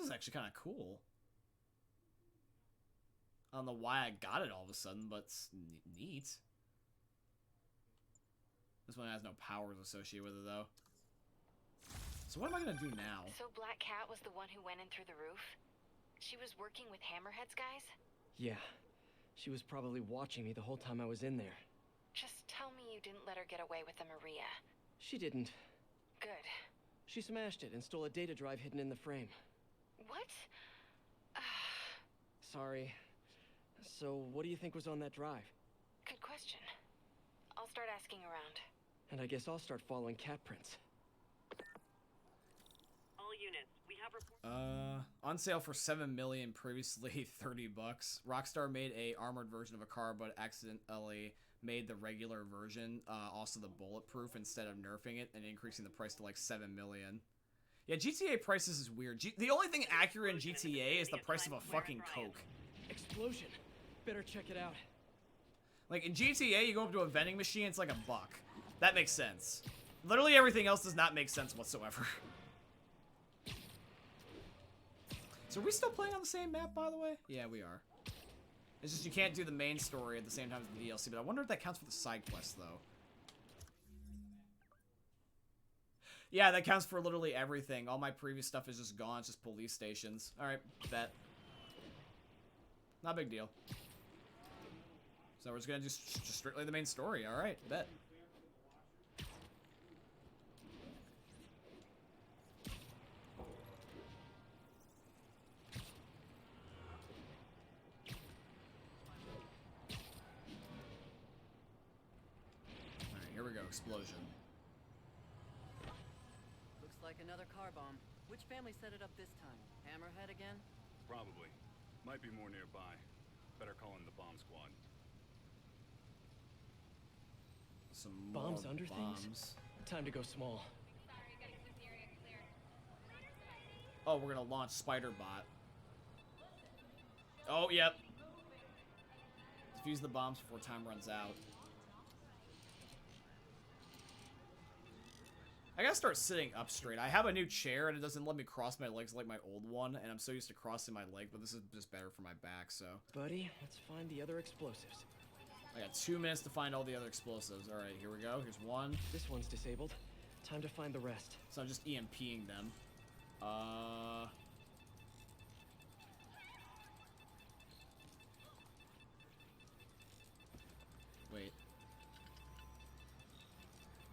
is actually kind of cool. I don't know why I got it all of a sudden, but it's neat. This one has no powers associated with it, though. So what am I gonna do now? So Black Cat was the one who went in through the roof? She was working with Hammerhead's guys? Yeah. She was probably watching me the whole time I was in there. Just tell me you didn't let her get away with the Maria. She didn't. Good. She smashed it and stole a data drive hidden in the frame. What? Sorry. So, what do you think was on that drive? Good question. I'll start asking around. And I guess I'll start following cat prints. All units, we have reports. On sale for $7 million, previously $30. Rockstar made a armored version of a car, but accidentally made the regular version, also the bulletproof, instead of nerfing it and increasing the price to like $7 million. Yeah, GTA prices is weird. The only thing accurate in GTA is the price of a fucking Coke. Explosion. Better check it out. Like, in GTA, you go up to a vending machine, it's like $1. That makes sense. Literally everything else does not make sense whatsoever. So are we still playing on the same map, by the way? Yeah, we are. It's just you can't do the main story at the same time as the DLC, but I wonder if that counts for the side quests, though. Yeah, that counts for literally everything. All my previous stuff is just gone. It's just police stations. Alright, bet. Not a big deal. So we're just gonna do just strictly the main story. Alright, bet. Alright, here we go. Explosion. Looks like another car bomb. Which family set it up this time? Hammerhead again? Probably. Might be more nearby. Better call in the bomb squad. Some Bombs more under bombs. things? Time to go small. Oh, we're gonna launch Spider-Bot. Oh, yep. Defuse the bombs before time runs out. I gotta start sitting up straight. I have a new chair and it doesn't let me cross my legs like my old one, and I'm so used to crossing my leg, but this is just better for my back, so. Buddy, let's find the other explosives. I got 2 minutes to find all the other explosives. Alright, here we go. Here's one. This one's disabled. Time to find the rest. So I'm just EMPing them. Wait.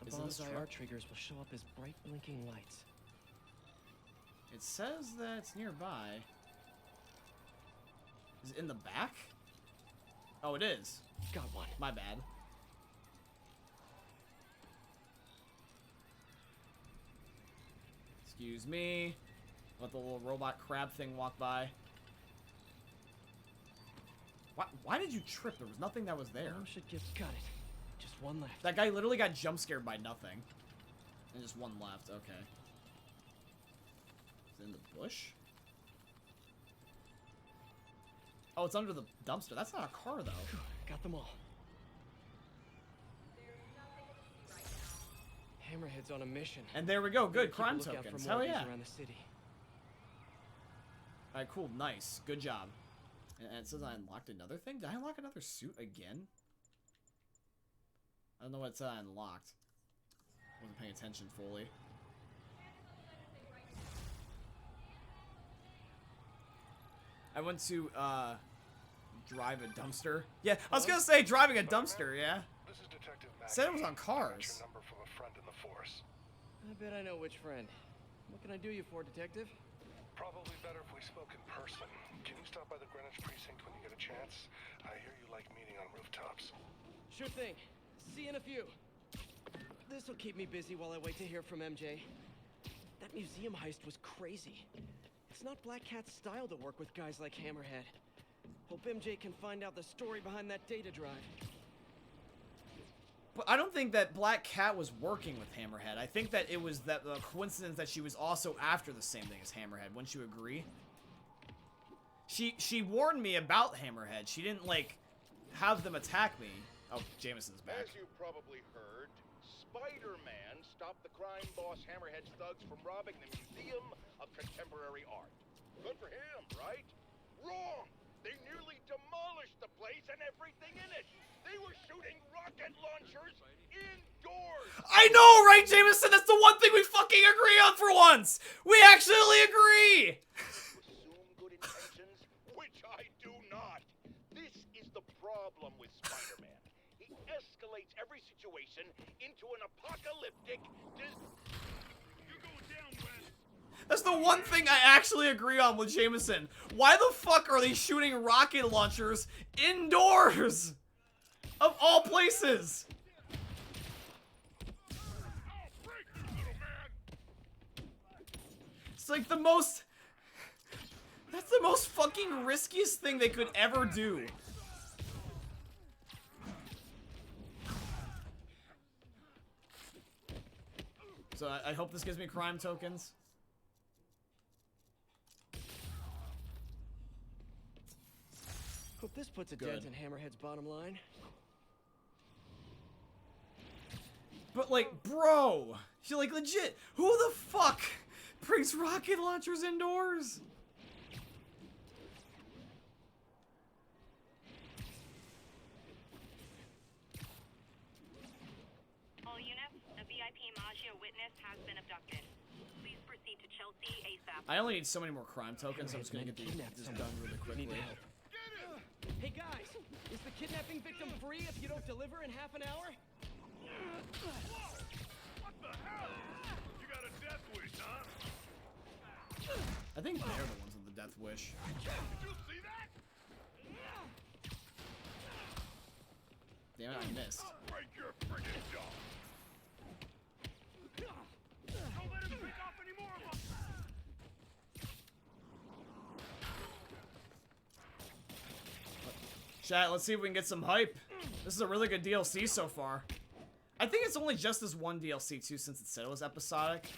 The Is it bomb's this IR truck? triggers will show up as bright blinking lights. It says that it's nearby. Is it in the back? Oh, it is. Got one. My bad. Excuse me. Let the little robot crab thing walk by. Why did you trip? There was nothing that was there. Bomb should give. Got it. Just one left. That guy literally got jump scared by nothing. And just one left. Okay. Is it in the bush? Oh, it's under the dumpster. That's not a car, though. Got them all. Hammerhead's on a mission. And there we go. Better Good. keep a Crime lookout tokens. for more Hell of these yeah. around the city. Alright, cool. Nice. Good job. And it says I unlocked another thing? Did I unlock another suit again? I don't know what it said I unlocked. Wasn't paying attention fully. I went to, drive a dumpster. Yeah, I was gonna say driving a dumpster, yeah. This is Detective Mack. Said it was on Got cars. your number from a friend in the force. I bet I know which friend. What can I do you for, detective? Probably better if we spoke in person. Can you stop by the Greenwich precinct when you get a chance? I hear you like meeting on rooftops. Sure thing. See you in a few. This'll keep me busy while I wait to hear from MJ. That museum heist was crazy. It's not Black Cat's style to work with guys like Hammerhead. Hope MJ can find out the story behind that data drive. But I don't think that Black Cat was working with Hammerhead. I think that it was that coincidence that she was also after the same thing as Hammerhead. Wouldn't you agree? She warned me about Hammerhead. She didn't, like, have them attack me. Oh, Jameson's back. As you probably heard, Spider-Man stopped the crime boss Hammerhead's thugs from robbing the Museum of Contemporary Art. But for him, right? Wrong! They nearly demolished the place and everything in it! They were shooting rocket launchers indoors! I know, right, Jameson? That's the one thing we fucking agree on for once! We actually agree! Assume good intentions, which I do not. This is the problem with Spider-Man. He escalates every situation into an apocalyptic You're going down, Wes. That's the one thing I actually agree on with Jameson. Why the fuck are they shooting rocket launchers indoors? Of all places! It's like the most... That's the most fucking riskiest thing they could ever do. So I hope this gives me crime tokens. Hope this puts a Good. dent in Hammerhead's bottom line. But like, bro, you're like legit. Who the fuck brings rocket launchers indoors? All units, a VIP Maggio witness has been abducted. Please proceed to Chelsea ASAP. I only need so many more crime tokens. So I'm just gonna get this done really quickly. Hey guys, is the kidnapping victim free if you don't deliver in half an hour? What the hell? You got a death wish, huh? I think they're the ones with the death wish. Did you see that? Damn it, I missed. I'll break your friggin' jaw. Don't let him pick off any more of them. Chat, let's see if we can get some hype. This is a really good DLC so far. I think it's only just this one DLC too, since it said it was episodic.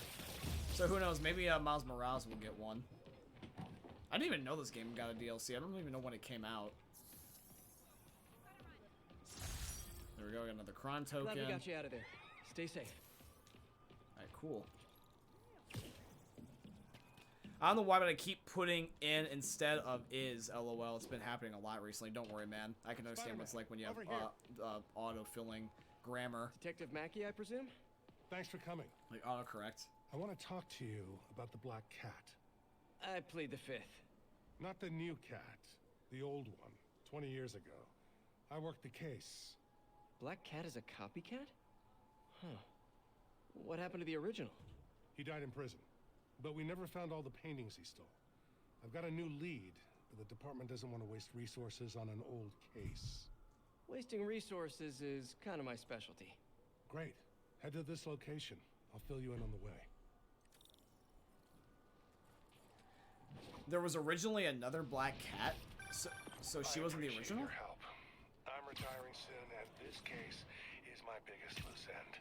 So who knows? Maybe Miles Morales will get one. I didn't even know this game got a DLC. I don't even know when it came out. There we go. Got another crime token. Glad we got you out of there. Stay safe. Alright, cool. I don't know why, but I keep putting in instead of is, lol. It's been happening a lot recently. Don't worry, man. I can understand what it's like when you have auto-filling grammar. Detective Mackey, I presume? Thanks for coming. Like autocorrect. I want to talk to you about the Black Cat. I plead the fifth. Not the new cat, the old one, 20 years ago. I worked the case. Black Cat is a copycat? Huh. What happened to the original? He died in prison, but we never found all the paintings he stole. I've got a new lead, but the department doesn't want to waste resources on an old case. Wasting resources is kind of my specialty. Great. Head to this location. I'll fill you in on the way. There was originally another Black Cat, so she wasn't the original? Your help. I'm retiring soon, and this case is my biggest loose end.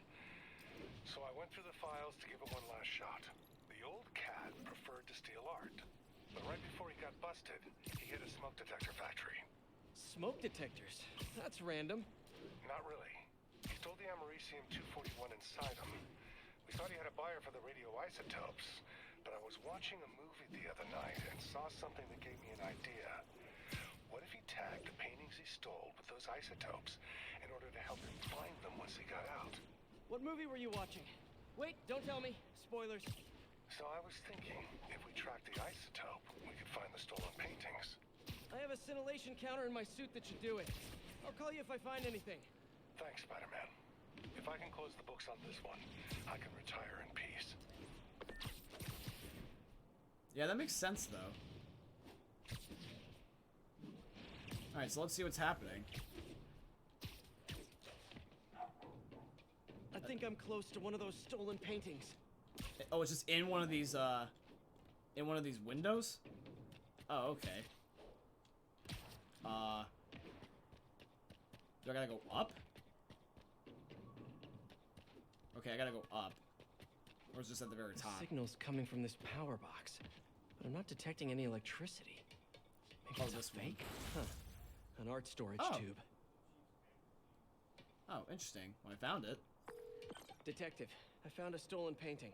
So I went through the files to give it one last shot. The old cat preferred to steal art, but right before he got busted, he hit a smoke detector factory. Smoke detectors? That's random. Not really. He stole the Americium-241 inside him. We thought he had a buyer for the radioisotopes, but I was watching a movie the other night and saw something that gave me an idea. What if he tagged the paintings he stole with those isotopes in order to help him find them once he got out? What movie were you watching? Wait, don't tell me. Spoilers. So I was thinking, if we tracked the isotope, we could find the stolen paintings. I have a scintillation counter in my suit that should do it. I'll call you if I find anything. Thanks, Spider-Man. If I can close the books on this one, I can retire in peace. Yeah, that makes sense, though. Alright, so let's see what's happening. I think I'm close to one of those stolen paintings. Oh, it's just in one of these windows? Oh, okay. Do I gotta go up? Okay, I gotta go up. Or is it just at the very top? Signal's coming from this power box, but I'm not detecting any electricity. Maybe Oh, it's this a one. fake? Huh. An art storage Oh. tube. Oh, interesting. Well, I found it. Detective, I found a stolen painting.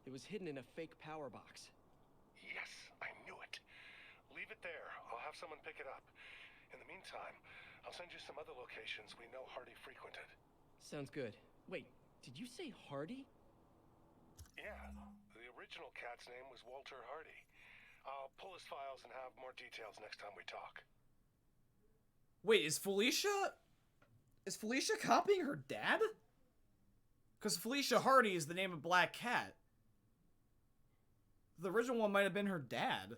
It was hidden in a fake power box. Yes, I knew it. Leave it there. I'll have someone pick it up. In the meantime, I'll send you some other locations we know Hardy frequented. Sounds good. Wait, did you say Hardy? Yeah, the original cat's name was Walter Hardy. I'll pull his files and have more details next time we talk. Wait, is Felicia copying her dad? Because Felicia Hardy is the name of Black Cat. The original one might have been her dad.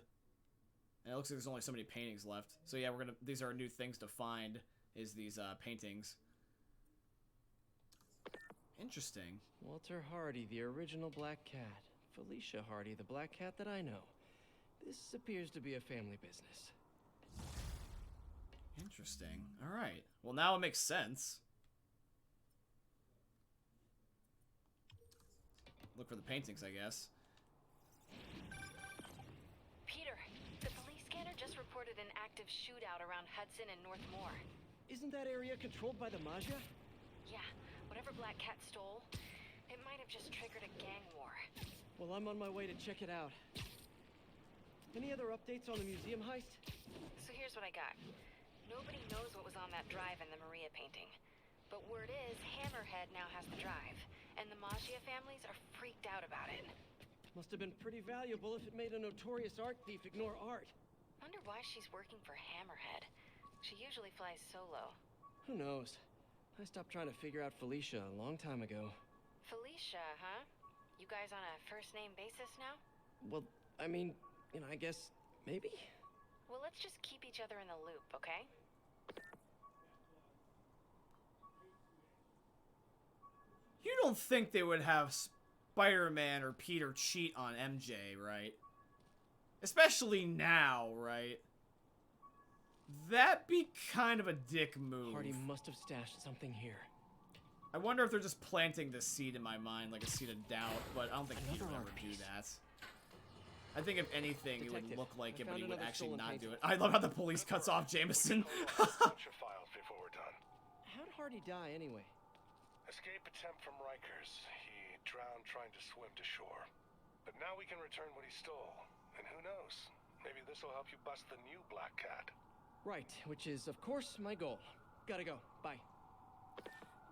And it looks like there's only so many paintings left. So yeah, these are new things to find, is these paintings. Interesting. Walter Hardy, the original Black Cat. Felicia Hardy, the Black Cat that I know. This appears to be a family business. Interesting. Alright. Well, now it makes sense. Look for the paintings, I guess. Peter, the police scanner just reported an active shootout around Hudson and North Moore. Isn't that area controlled by the Magia? Yeah, whatever Black Cat stole, it might have just triggered a gang war. Well, I'm on my way to check it out. Any other updates on the museum heist? So here's what I got. Nobody knows what was on that drive in the Maria painting. But word is, Hammerhead now has the drive, and the Magia families are freaked out about it. Must have been pretty valuable if it made a notorious art thief ignore art. Wonder why she's working for Hammerhead. She usually flies solo. Who knows? I stopped trying to figure out Felicia a long time ago. Felicia, huh? You guys on a first-name basis now? Well, I mean, I guess, maybe? Well, let's just keep each other in the loop, okay? You don't think they would have Spider-Man or Peter cheat on MJ, right? Especially now, right? That'd be kind of a dick move. Hardy must have stashed something here. I wonder if they're just planting this seed in my mind, like a seed of doubt, but I don't think Peter would ever do that. I think if anything, it would look like it, but he would actually not do it. I love how the police cuts off Jameson. Bunch of files before we're done. How'd Hardy die anyway? Escape attempt from Rikers. He drowned trying to swim to shore. But now we can return what he stole. And who knows? Maybe this will help you bust the new Black Cat. Right, which is, of course, my goal. Gotta go. Bye.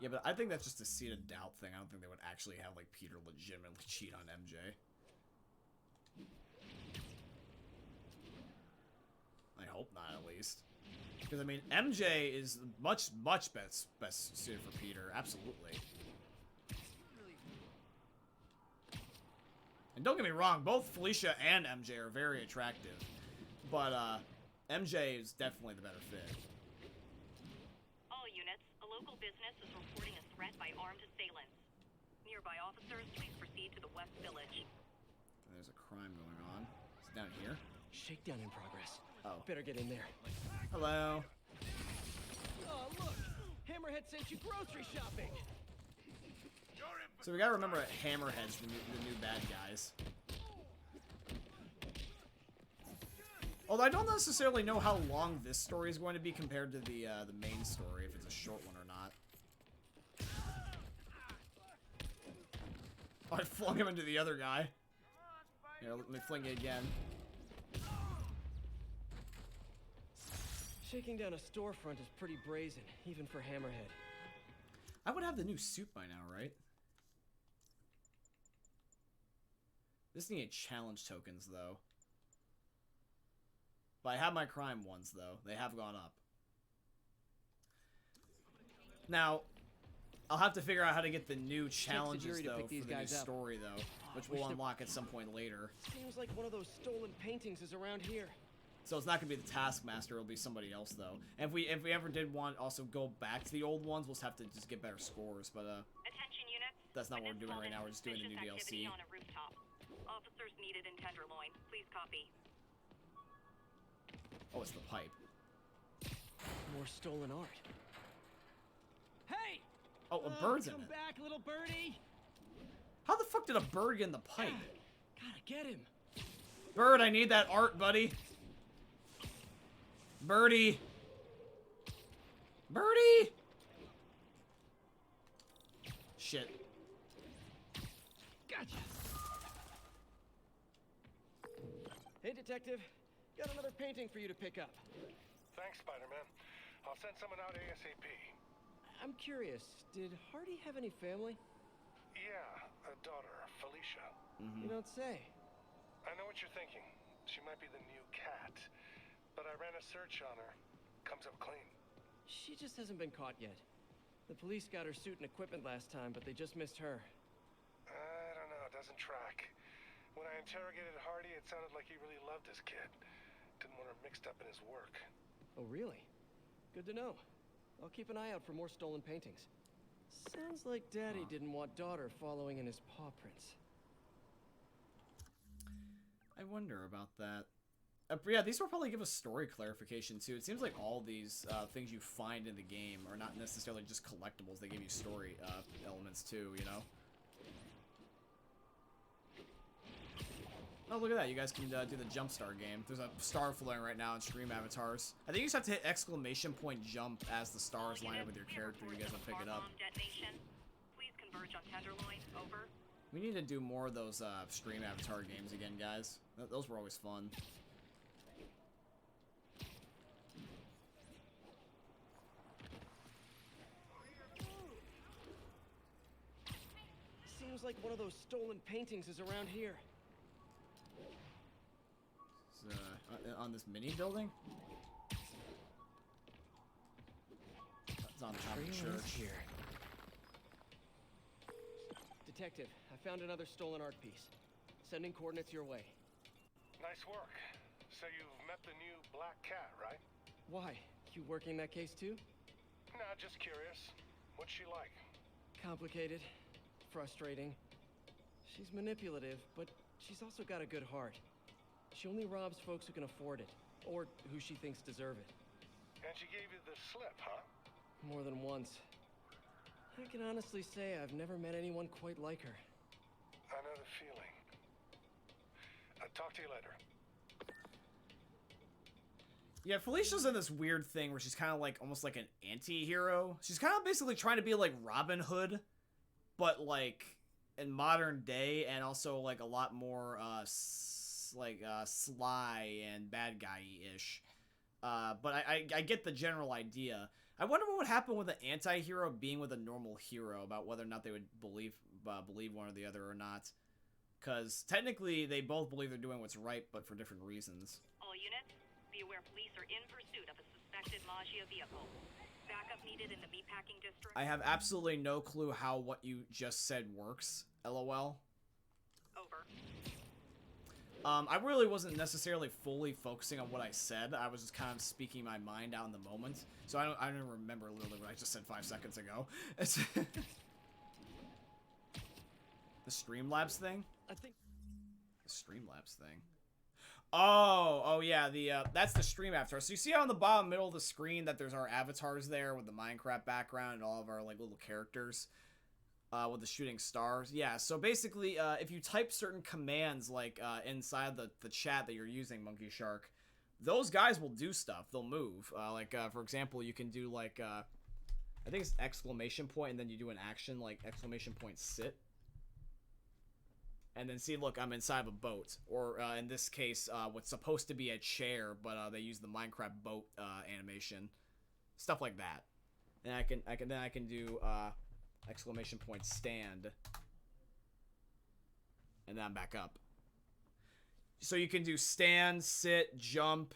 Yeah, but I think that's just a seed of doubt thing. I don't think they would actually have, like, Peter legitimately cheat on MJ. I hope not, at least. Because, I mean, MJ is much best suited for Peter. Absolutely. And don't get me wrong, both Felicia and MJ are very attractive. But, MJ is definitely the better fit. All units, a local business is reporting a threat by armed assailants. Nearby officers, please proceed to the West Village. There's a crime going on. It's down here. Shakedown in progress. Oh. Better get in there. Hello. Oh, look! Hammerhead sent you grocery shopping! So we gotta remember that Hammerhead's the new bad guys. Although I don't necessarily know how long this story is going to be compared to the main story, if it's a short one or not. Oh, I flung him into the other guy. Here, let me fling it again. Shaking down a storefront is pretty brazen, even for Hammerhead. I would have the new suit by now, right? This needed challenge tokens, though. But I have my crime ones, though. They have gone up. Now, I'll have to figure out how to get the new challenges, though, for the new story, though. Which we'll unlock at some point later. Seems like one of those stolen paintings is around here. So it's not going to be the Taskmaster, it'll be somebody else, though. And if we ever did want also go back to the old ones, we'll just have to just get better scores, but Attention units. that's not what we're doing right now, we're just doing the new DLC. Suspicious activity on a rooftop. Officers needed in Tenderloin. Please copy. Oh, it's the pipe. More stolen art. Hey! Oh, a bird's in come it. back, little birdie! How the fuck did a bird get in the pipe? Gotta get him. Bird, I need that art, buddy. Birdie. Birdie! Shit. Gotcha. Hey, detective. Got another painting for you to pick up. Thanks, Spider-Man. I'll send someone out ASAP. I'm curious, did Hardy have any family? Yeah, a daughter, Felicia. You don't say. I know what you're thinking. She might be the new cat. But I ran a search on her. Comes up clean. She just hasn't been caught yet. The police got her suit and equipment last time, but they just missed her. I don't know, it doesn't track. When I interrogated Hardy, it sounded like he really loved his kid. Didn't want her mixed up in his work. Oh, really? Good to know. I'll keep an eye out for more stolen paintings. Sounds like Daddy didn't want daughter following in his paw prints. I wonder about that. Yeah, these will probably give us story clarification too. It seems like all these things you find in the game are not necessarily just collectibles. They give you story elements too, you know? Oh, look at that. You guys can do the jump star game. There's a star floating right now in stream avatars. I think you just have to hit exclamation point jump as the stars line up with your character. You guys will pick it up. Please converge on Tenderloin. Over. We need to do more of those stream avatar games again, guys. Those were always fun. Seems like one of those stolen paintings is around here. On this mini building? It's on top of the church. Here. Detective, I found another stolen art piece. Sending coordinates your way. Nice work. So you've met the new black cat, right? Why? You working that case too? Nah, just curious. What's she like? Complicated. Frustrating. She's manipulative, but she's also got a good heart. She only robs folks who can afford it, or who she thinks deserve it. And she gave you the slip, huh? More than once. I can honestly say I've never met anyone quite like her. I know the feeling. I'll talk to you later. Yeah, Felicia's in this weird thing where she's kind of like, almost like an anti-hero. She's kind of basically trying to be like Robin Hood, but like in modern day, and also like a lot more sly and bad guy-ish. But I get the general idea. I wonder what would happen with an anti-hero being with a normal hero, about whether or not they would believe one or the other or not. Because technically they both believe they're doing what's right, but for different reasons. All units, be aware police are in pursuit of a suspected Magia vehicle. Backup needed in the meatpacking district. I have absolutely no clue how what you just said works. LOL. Over. I really wasn't necessarily fully focusing on what I said. I was just kind of speaking my mind out in the moment. So I don't remember literally what I just said 5 seconds ago. The Streamlabs thing? I think The Streamlabs thing. Oh yeah, that's the stream avatar. So you see on the bottom middle of the screen that there's our avatars there with the Minecraft background and all of our like little characters. With the shooting stars. Yeah, so basically, if you type certain commands, like, inside the chat that you're using, Monkey Shark, those guys will do stuff. They'll move. For example, you can do, like, I think it's exclamation point, and then you do an action, like, exclamation point sit. And then see, look, I'm inside of a boat. Or, in this case, what's supposed to be a chair, but, they use the Minecraft boat, animation. Stuff like that. And I can do, exclamation point stand, and then I'm back up. So you can do stand, sit, jump.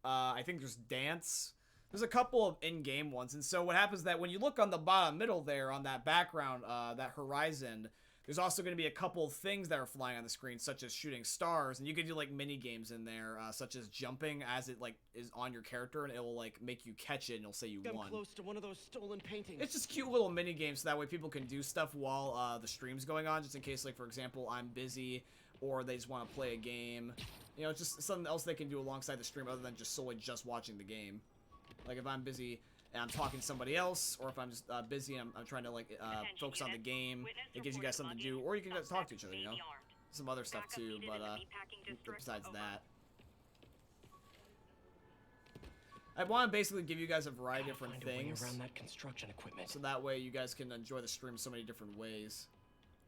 I think there's dance. There's a couple of in-game ones, and so what happens is that when you look on the bottom middle there on that background, that horizon, there's also going to be a couple of things that are flying on the screen, such as shooting stars, and you can do like mini games in there, such as jumping as it like is on your character, and it will like make you catch it, and it'll say you won. I'm close to one of those stolen paintings. It's just cute little mini games, so that way people can do stuff while the stream's going on, just in case, like for example, I'm busy, or they just want to play a game. You know, just something else they can do alongside the stream other than just solely just watching the game. Like if I'm busy and I'm talking to somebody else, or if I'm just busy and I'm trying to like focus on the game, it gives you guys something to do, or you can just talk to each other, you know? Some other stuff too, but besides that. I want to basically give you guys a variety of different things, around that construction equipment. so that way you guys can enjoy the stream so many different ways,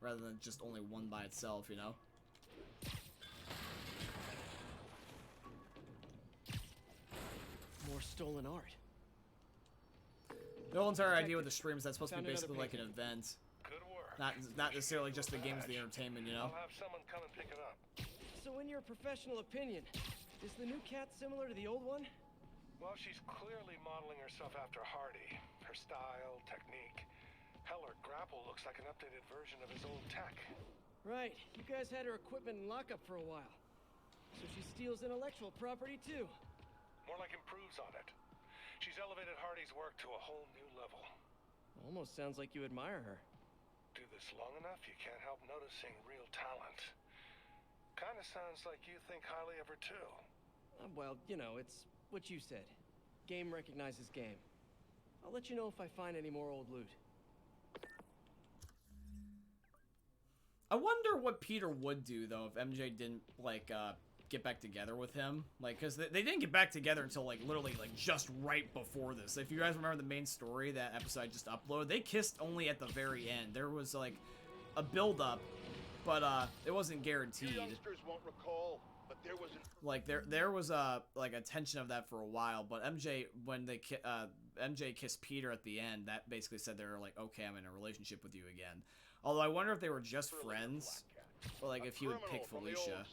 rather than just only one by itself, you know? stolen art. The whole entire idea with the stream is that's supposed to be basically like an event. Good work. Not necessarily just the games, the entertainment, you know? I'll have someone come and pick it up. So in your professional opinion, is the new cat similar to the old one? Well, she's clearly modeling herself after Hardy. Her style, technique. Hell, her grapple looks like an updated version of his old tech. Right. You guys had her equipment in lockup for a while. So she steals intellectual property too. More like improves on it. She's elevated Hardy's work to a whole new level. Almost sounds like you admire her. Do this long enough, you can't help noticing real talent. Kinda sounds like you think highly of her too. Well, you know, it's what you said. Game recognizes game. I'll let you know if I find any more old loot. I wonder what Peter would do, though, if MJ didn't, like, get back together with him. Like, because they didn't get back together until, like, literally, like, just right before this. If you guys remember the main story, that episode I just uploaded, they kissed only at the very end. There was, like, a build-up, but, it wasn't guaranteed. You youngsters won't recall, but there was an... Like, there was, like, a tension of that for a while, but MJ, when they, MJ kissed Peter at the end, that basically said they were like, okay, I'm in a relationship with you again. Although I wonder if they were just friends, or like if he would pick Felicia.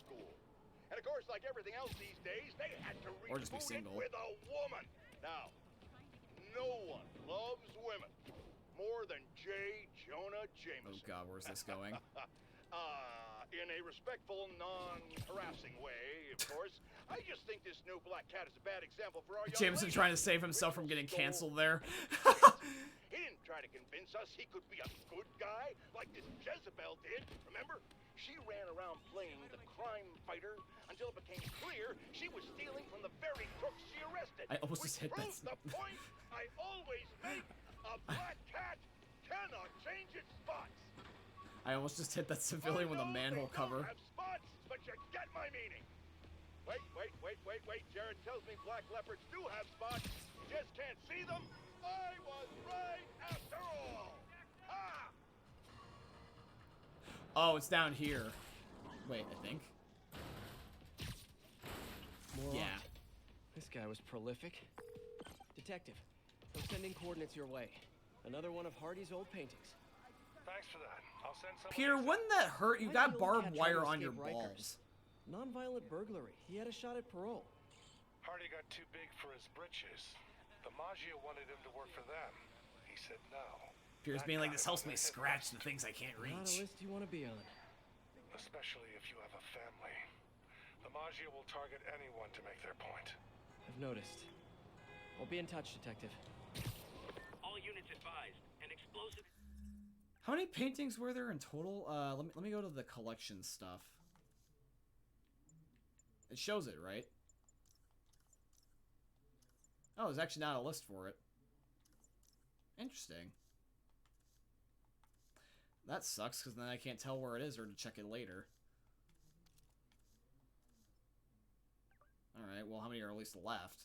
And of course, like everything else these days, they had to Or just be reboot it single. with a woman. Now, no one loves women more than J. Jonah Jameson. Oh god, where's this going? In a respectful, non-harassing way, of course. I just think this new black cat is a bad example for our young Jameson ladies. trying to save himself from getting canceled there. He didn't try to convince us he could be a good guy like this Jezebel did, remember? She ran around playing the crime fighter until it became clear she was stealing from the very crooks she arrested. I almost which just hit that. proves the point I always make. A black cat cannot change its spots. I almost just hit that civilian with a manhole cover. Have spots, but you get my meaning. Wait. Jared tells me black leopards do have spots. You just can't see them. I was right after all. Ha! Oh, it's down here. Wait, I think. More Yeah. art. This guy was prolific. Detective, I'm sending coordinates your way. Another one of Hardy's old paintings. Thanks for that. I'll send someone. Peter, wouldn't that hurt? You Why got did the old barbed cat try to wire on your escape Rikers? balls. Non-violent burglary. He had a shot at parole. Hardy got too big for his britches. The Magia wanted him to work for them. He said no. Peter's being like, this helps me scratch the things I can't Not a reach. list you want to be on. Especially if you have a family. The Magia will target anyone to make their point. I've noticed. I'll be in touch, Detective. All units advised. An explosive... How many paintings were there in total? Let me go to the collection stuff. It shows it, right? Oh, there's actually not a list for it. Interesting. That sucks, because then I can't tell where it is or to check it later. Alright, well, how many are at least left?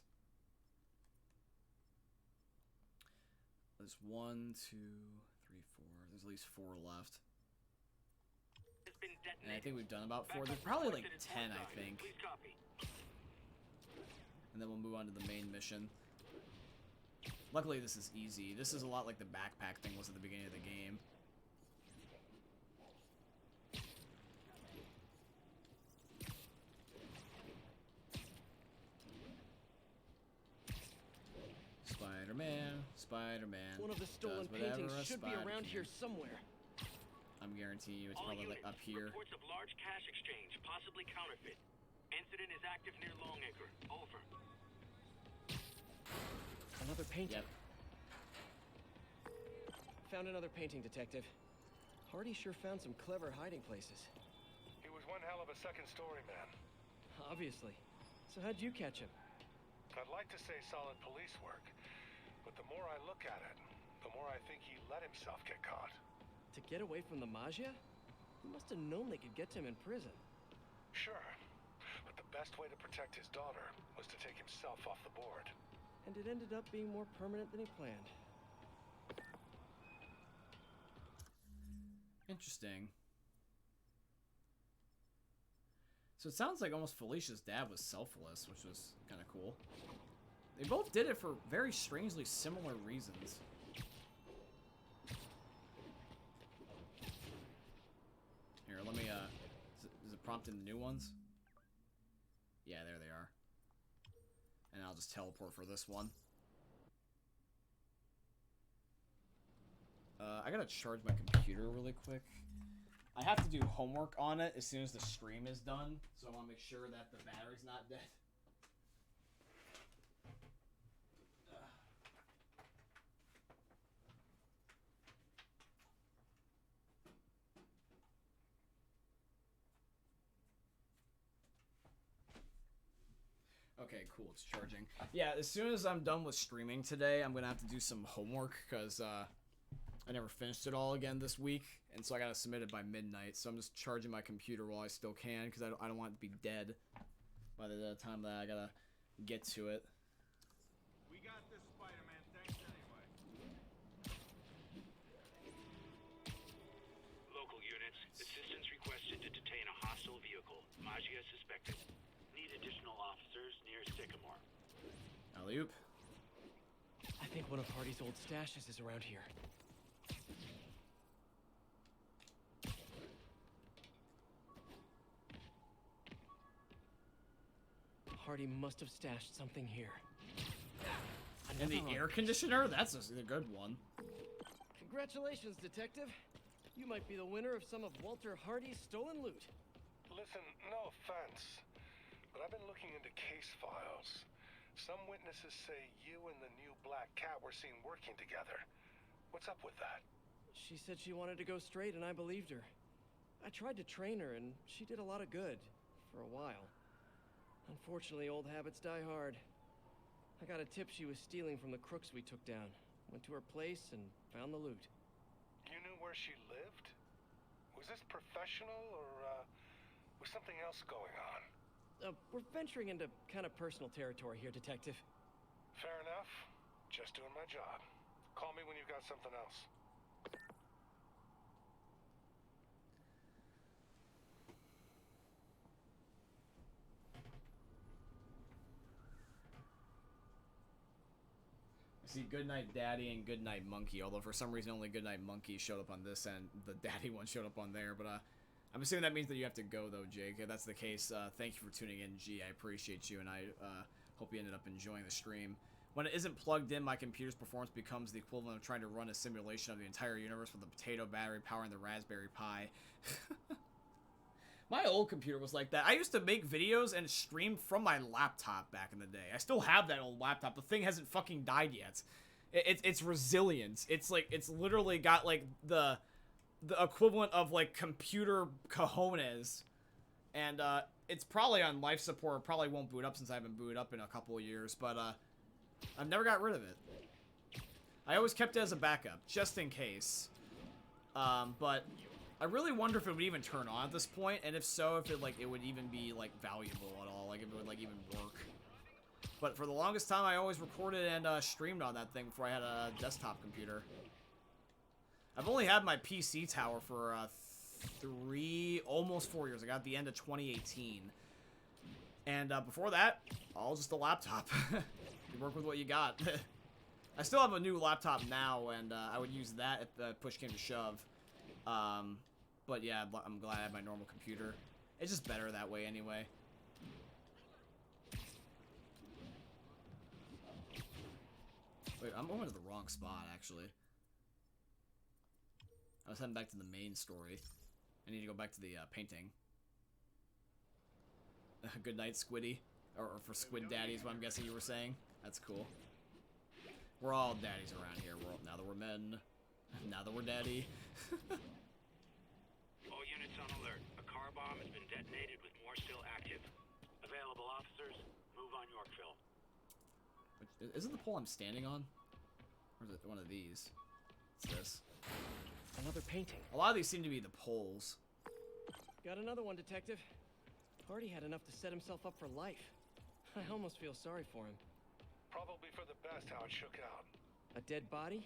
There's 1, 2, 3, 4. There's at least 4 left. Has been And I detonated. think we've done about 4. There's Backup probably like requested at 10, I Fort think. Please copy. And then we'll move on to the main mission. Luckily, this is easy. This is a lot like the backpack thing was at the beginning of the game. Spider-Man, Spider-Man. One of the stolen does whatever paintings a should be spider around can. here somewhere. I'm guaranteeing you it's All probably units, like up here. reports of large cash exchange, possibly counterfeit. Incident is active near Longacre. Over. Another painting. Yep. Found another painting, Detective. Hardy sure found some clever hiding places. He was one hell of a second-story man. Obviously. So how'd you catch him? I'd like to say solid police work, but the more I look at it, the more I think he let himself get caught. To get away from the Magia? He must have known they could get to him in prison. Sure, but the best way to protect his daughter was to take himself off the board. And it ended up being more permanent than he planned. Interesting. So it sounds like almost Felicia's dad was selfless, which was kind of cool. They both did it for very strangely similar reasons. Here, let me, is it prompting the new ones? Yeah, there they are. And I'll just teleport for this one. I gotta charge my computer really quick. I have to do homework on it as soon as the stream is done, so I want to make sure that the battery's not dead. Okay, cool, it's charging. Yeah, as soon as I'm done with streaming today, I'm gonna have to do some homework, because, I never finished it all again this week, and so I gotta submit it by midnight, so I'm just charging my computer while I still can, because I don't want it to be dead by the time that I gotta get to it. We got this, Spider-Man. Thanks anyway. Local units, assistance requested to detain a hostile vehicle. Magia suspected. Need additional officers near Sycamore. Alley-oop. I think one of Hardy's old stashes is around here. Hardy must have stashed something here. And the air conditioner? That's a good one. Congratulations, Detective. You might be the winner of some of Walter Hardy's stolen loot. Listen, no offense, but I've been looking into case files. Some witnesses say you and the new black cat were seen working together. What's up with that? She said she wanted to go straight, and I believed her. I tried to train her, and she did a lot of good. For a while. Unfortunately, old habits die hard. I got a tip she was stealing from the crooks we took down. Went to her place and found the loot. You knew where she lived? Was this professional, or, was something else going on? We're venturing into kind of personal territory here, Detective. Fair enough. Just doing my job. Call me when you've got something else. I see Goodnight Daddy and Goodnight Monkey, although for some reason only Goodnight Monkey showed up on this and the Daddy one showed up on there, but I'm assuming that means that you have to go though, Jake. If that's the case, thank you for tuning in, G. I appreciate you, and I hope you ended up enjoying the stream. When it isn't plugged in, my computer's performance becomes the equivalent of trying to run a simulation of the entire universe with a potato battery powering the Raspberry Pi. My old computer was like that. I used to make videos and stream from my laptop back in the day. I still have that old laptop. The thing hasn't fucking died yet. It's resilient. It's like, it's literally got like the equivalent of like computer cojones. And it's probably on life support. It probably won't boot up since I haven't booted up in a couple of years. But I've never got rid of it. I always kept it as a backup, just in case. But I really wonder if it would even turn on at this point, and if so, if it would even be like valuable at all, like if it would like even work. But for the longest time, I always recorded and streamed on that thing before I had a desktop computer. I've only had my PC tower for almost 4 years. I got at the end of 2018, and before that, all just a laptop. You work with what you got. I still have a new laptop now, and I would use that if the push came to shove. But yeah, I'm glad I have my normal computer. It's just better that way anyway. Wait, I'm going to the wrong spot, actually. I was heading back to the main story. I need to go back to the painting. Good night, Squiddy. Or for Squid Daddy is what I'm guessing you were saying. That's cool. We're all daddies around here. Now that we're men. Now that we're daddy. All units on alert. A car bomb has been detonated with more still active. Available officers, move on Yorkville. Isn't the pole I'm standing on? Or is it one of these? What's this? Another painting. A lot of these seem to be the poles. Got another one, Detective. Hardy had enough to set himself up for life. I almost feel sorry for him. Probably for the best how it shook out. A dead body?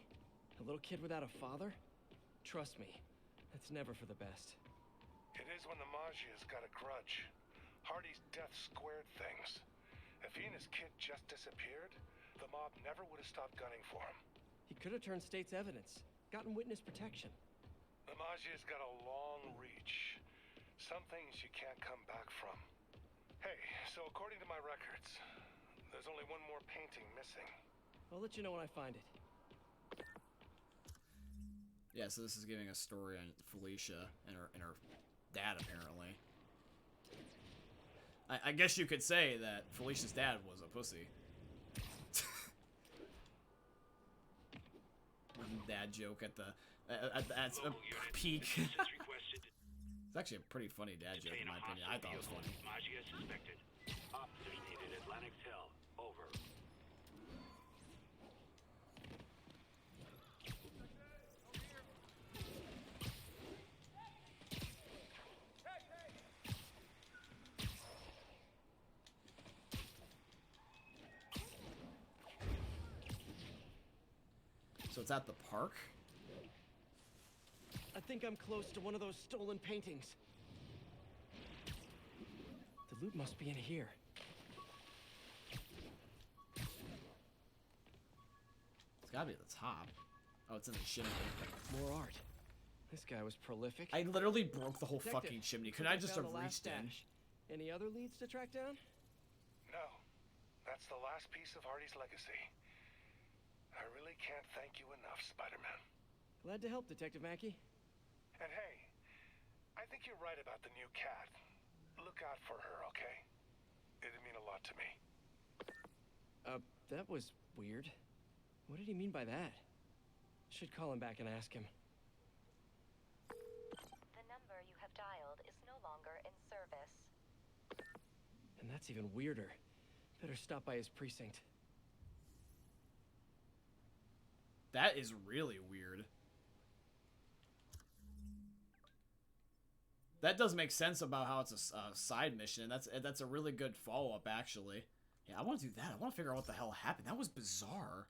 A little kid without a father? Trust me, that's never for the best. It is when the Magia's got a grudge. Hardy's death squared things. If he and his kid just disappeared, The mob never would have stopped gunning for him. He could have turned state's evidence, gotten witness protection. The Magia's got a long reach. Some things you can't come back from. Hey, so according to my records, there's only one more painting missing. I'll let you know when I find it. Yeah, so this is giving a story on Felicia and her dad, apparently. I guess you could say that Felicia's dad was a pussy. Dad joke at the at a peak. It's actually a pretty funny dad joke in my opinion. I thought it was funny. Magia suspected. Officers needed at Lennox Hill. Over. So it's at the park? I think I'm close to one of those stolen paintings. The loot must be in here. It's gotta be at the top. Oh, it's in the chimney. More art. This guy was prolific. I literally broke the whole Detective, fucking chimney. Could I just have found the last reached in? stash. Any other leads to track down? No. That's the last piece of Hardy's legacy. I really can't thank you enough, Spider-Man. Glad to help, Detective Mackey. And hey, I think you're right about the new cat. Look out for her, okay? It'd mean a lot to me. That was weird. What did he mean by that? Should call him back and ask him. The number you have dialed is no longer in service. And that's even weirder. Better stop by his precinct. That is really weird. That does make sense about how it's a side mission. That's a really good follow-up, actually. Yeah, I want to do that. I want to figure out what the hell happened. That was bizarre.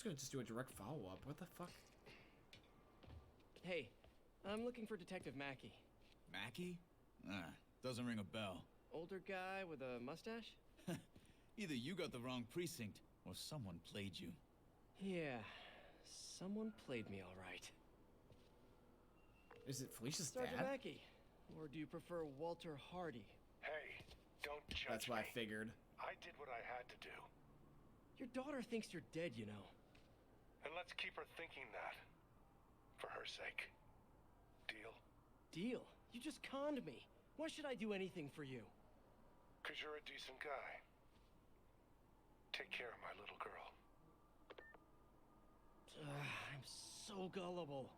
I'm just gonna do a direct follow-up. What the fuck? Hey, I'm looking for Detective Mackey. Mackey? Doesn't ring a bell. Older guy with a mustache? Either you got the wrong precinct, or someone played you. Yeah, someone played me all right. Is it Felicia's Sergeant dad? Mackey, or do you prefer Walter Hardy? Hey, don't judge That's what I me. figured. I did what I had to do. Your daughter thinks you're dead, you know. And let's keep her thinking that. For her sake. Deal? Deal? You just conned me. Why should I do anything for you? 'Cause you're a decent guy. Take care of my little girl. I'm so gullible.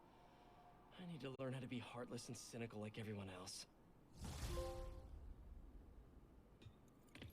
I need to learn how to be heartless and cynical like everyone else.